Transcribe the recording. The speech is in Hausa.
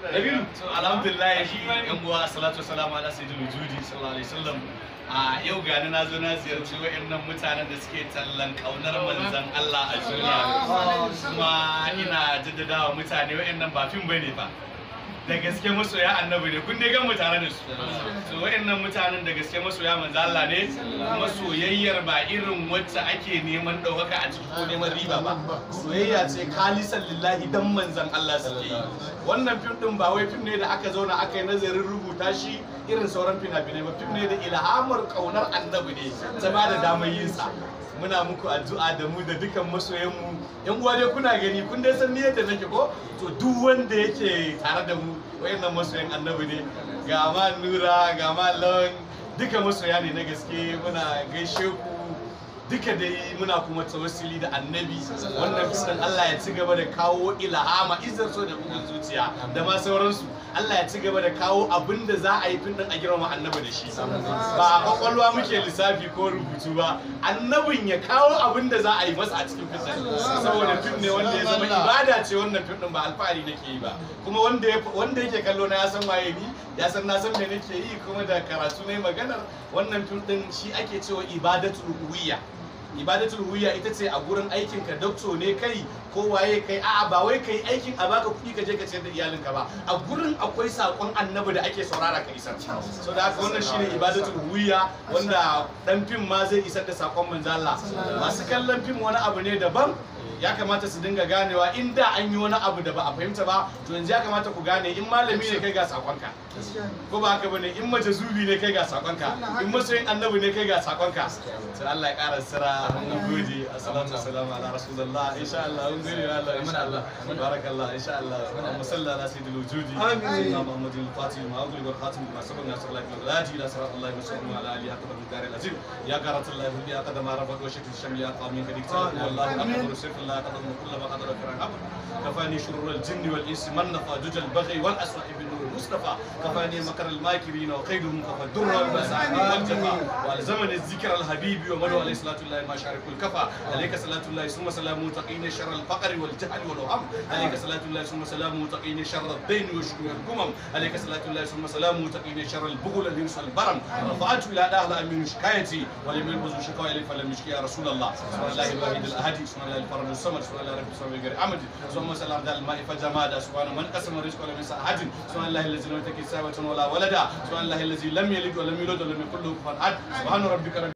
Alhamdulillah shi yan uwa salatu wassalamu ala sayyidil wujudi sallallahu alaihi wasallam. A yau gani na zo na ziyarci wayannan mutanen da suke tallan kaunar manzon Allah a duniya, kuma ina jaddadawa mutane wayannan ba fim bane ba, da gaske masoya annabi ne. Kun dai ga mutane da su, to wayannan mutanen da gaske masoya manzon Allah ne, kuma soyayyar ba irin wacce ake neman ɗaukaka a ciki ko neman riba ba. Soyayya ce khalisan lillahi dan manzon Allah suke yi. Wannan fim din ba wai fim ne da aka zauna aka yi nazarin rubuta shi irin sauran fina-finai ba, fim ne da ilhamar kaunar annabi ne ta ba da damar yin sa. Muna muku addu'a da mu da dukan masoyanmu. Yan uwa dai kuna gani, kun dai san ni yadda nake ko? To duk wanda yake tare da mu wayannan masoyan annabi ne. Ga ma Nura, ga ma Lawan, duka masoya ne na gaske. Muna gaishe ku duka dai, muna kuma tawassuli da annabi. Wannan fitan Allah ya ci gaba da kawo ilhama, izar so da bugun zuciya da ma sauransu. Allah ya ci gaba da kawo abin da za a yi fin din a girma annabi da shi. Ba a kwakwalwa muke lissafi ko rubutu ba, annabin ya kawo abin da za a yi masa a cikin fitan. Saboda fim ne wanda ya zama ibada ce, wannan fim din ba alfahari nake yi ba. Kuma wanda yake kallo na ya san waye ni, ya san na san me nake yi, kuma da karatu ne maganar. Wannan fim din shi ake cewa ibadatul ruhiyya. Ibadatul ruhiyya ita ce a gurin aikin ka, doctor ne kai ko waye kai, a'a ba wai kai aikin a baka kuɗi ka je ka ciyar da iyalinka ba, a gurin akwai sakon annabi da ake saurara ka isar. So da haka wannan shine ibadatul ruhiyya, wanda dan fim ma zai isar da sakon manzo Allah. Masu kallon fim wani abu ne daban, ya kamata su dinga ganewa. Inda an yi wani abu da ba a fahimta ba, to yanzu ya kamata ku gane, in malami ne kai ga sakonka, ko ba haka bane, in majazubi ne kai ga sakonka, in masoyin annabi ne kai ga sakonka. Sai Allah ya ƙara sira, mun gode. Assalamu alaikum ala rasulullah. Insha Allah mun gode Allah, insha Allah barakallah, insha Allah. Allahumma salli ala sayyidil wujudi sayyidina Muhammadin al-fatih ma aqul wa khatim ma sabana sallallahu alaihi wa sallam ala alihi ala alihi akbar min daril azim ya qaratullah bi aqdama rabbak wa shakil sham ya qamin kadikta wallahi akbar sirr la qadam kull ma qadara karan abd kafani shurur al-jinn wal ins man nafajuj al-baghi wal aswa'ib المصطفى كفاني مكر الماكرين وقيدهم كفى الدر والمساعي والجفا والزمن الذكر الحبيب ومدعو عليه صلاه الله ما شارك الكفى عليك صلاه الله ثم سلامه تقين شر الفقر والجهل والوهم عليك صلاه الله ثم سلامه تقين شر الدين والشكر والكمم عليك صلاه الله ثم سلامه تقين شر البغل الانس والبرم رفعت الى اهل امين شكايتي ولم يلبس شكوى الي فلم يشكي يا رسول الله سبحان الله الواحد الاحد سبحان الله الفرد الصمد سبحان الله رب السماء غير عمد ثم سلام على الماء فجماد سبحان من قسم الرزق ولم يسع احد سبحان الله الذي لم يتكل سابة ولا ولدا سبحان الله الذي لم يلد ولم يولد ولم يكن له كفوا احد سبحان ربك